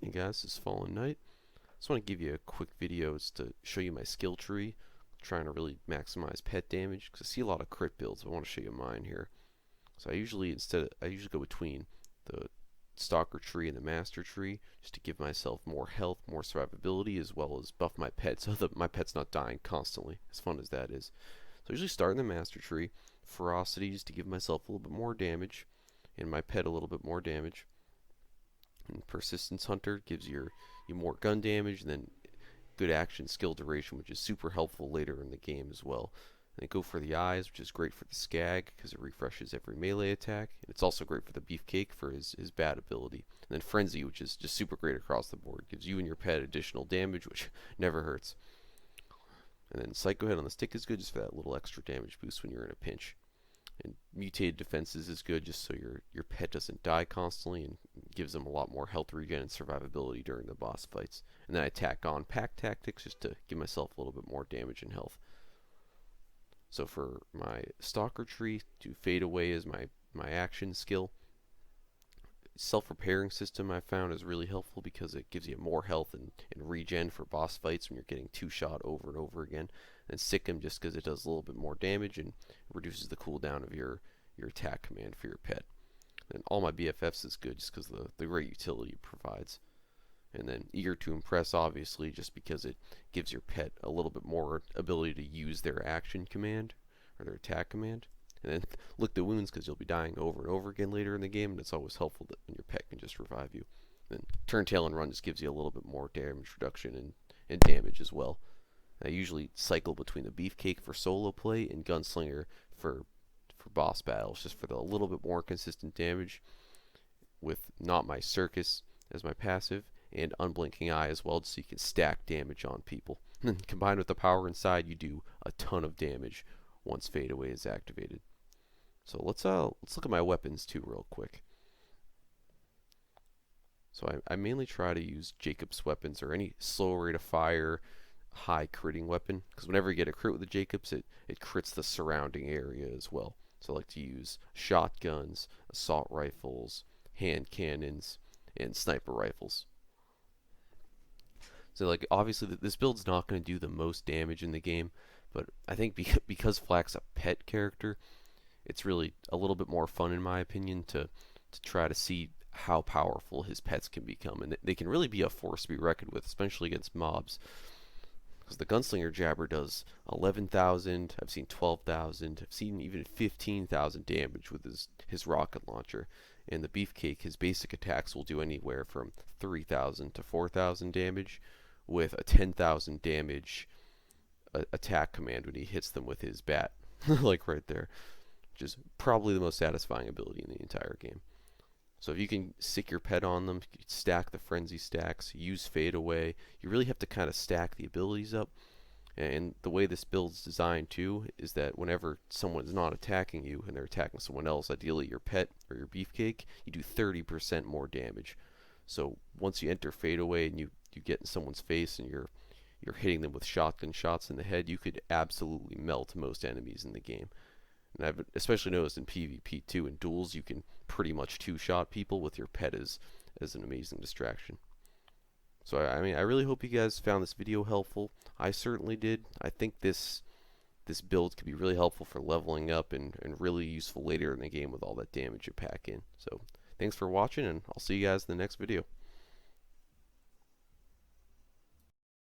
Hey guys, this is Fallen Knight. Just want to give you a quick video just to show you my skill tree. I'm trying to really maximize pet damage because I see a lot of crit builds. I want to show you mine here. So I usually go between the Stalker Tree and the Master Tree just to give myself more health, more survivability, as well as buff my pet so that my pet's not dying constantly. As fun as that is. So I usually start in the Master Tree. Ferocity just to give myself a little bit more damage, and my pet a little bit more damage. And Persistence Hunter gives you more gun damage, and then good action skill duration, which is super helpful later in the game as well. And then go for the eyes, which is great for the Skag because it refreshes every melee attack. And it's also great for the Beefcake for his bat ability. And then Frenzy, which is just super great across the board, gives you and your pet additional damage, which never hurts. And then Psycho Head on the stick is good just for that little extra damage boost when you're in a pinch. And Mutated Defenses is good just so your pet doesn't die constantly and gives them a lot more health regen and survivability during the boss fights. And then I tack on Pack Tactics just to give myself a little bit more damage and health. So for my Stalker Tree, to Fade Away is my action skill. Self-repairing system I found is really helpful because it gives you more health and regen for boss fights when you're getting two-shot over and over again. And Sick 'em just because it does a little bit more damage and reduces the cooldown of your attack command for your pet. And all my BFFs is good just because of the great utility it provides. And then Eager to Impress, obviously, just because it gives your pet a little bit more ability to use their action command or their attack command. And then Lick the Wounds because you'll be dying over and over again later in the game, and it's always helpful that when your pet can just revive you. Then Turn Tail and Run just gives you a little bit more damage reduction and damage as well. I usually cycle between the Beefcake for solo play and Gunslinger for boss battles, just for the little bit more consistent damage, with Not My Circus as my passive, and Unblinking Eye as well, so you can stack damage on people. And combined with the power inside, you do a ton of damage once Fade Away is activated. So let's look at my weapons too real quick. So I mainly try to use Jacob's weapons or any slow rate of fire, high critting weapon, because whenever you get a crit with the Jacobs, it crits the surrounding area as well. So I like to use shotguns, assault rifles, hand cannons, and sniper rifles. So like obviously this build's not going to do the most damage in the game, but I think because Flack's a pet character, it's really a little bit more fun in my opinion to try to see how powerful his pets can become, and they can really be a force to be reckoned with, especially against mobs. Because the Gunslinger Jabber does 11,000, I've seen 12,000, I've seen even 15,000 damage with his rocket launcher. And the Beefcake, his basic attacks will do anywhere from 3,000 to 4,000 damage, with a 10,000 damage attack command when he hits them with his bat, like right there, which is probably the most satisfying ability in the entire game. So if you can sick your pet on them, stack the frenzy stacks, use Fade Away, you really have to kind of stack the abilities up. And the way this build's designed too is that whenever someone's not attacking you and they're attacking someone else, ideally your pet or your Beefcake, you do 30% more damage. So once you enter Fade Away and you get in someone's face and you're hitting them with shotgun shots in the head, you could absolutely melt most enemies in the game. And I've especially noticed in PvP too, in duels, you can pretty much two-shot people with your pet as an amazing distraction. So I mean, I really hope you guys found this video helpful. I certainly did. I think this build could be really helpful for leveling up and really useful later in the game with all that damage you pack in. So thanks for watching, and I'll see you guys in the next video.